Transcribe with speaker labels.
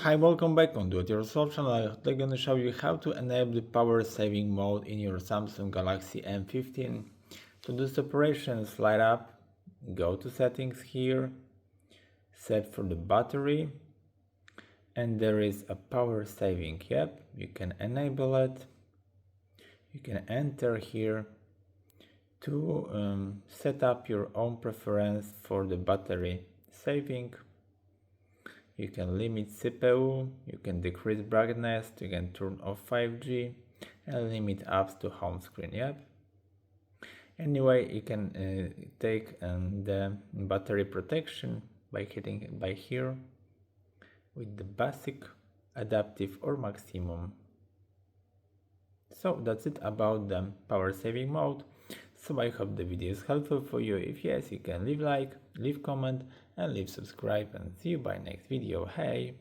Speaker 1: Hi, welcome back on Do It Yourself channel. I'm going to show you how to enable the power saving mode in your Samsung Galaxy M15. To do this operation, slide up, go to settings here, set for the battery, and there is a power saving. Yep, you can enable it. You can enter here to set up your own preference for the battery saving. You can limit CPU, you can decrease brightness, you can turn off 5G and limit apps to home screen. Yep. Anyway, you can take the battery protection by hitting by here with the basic, adaptive or maximum. So that's it about the power saving mode. So I hope the video is helpful for you. If yes, you can leave like, leave comment and leave subscribe, and see you by next video. Hey!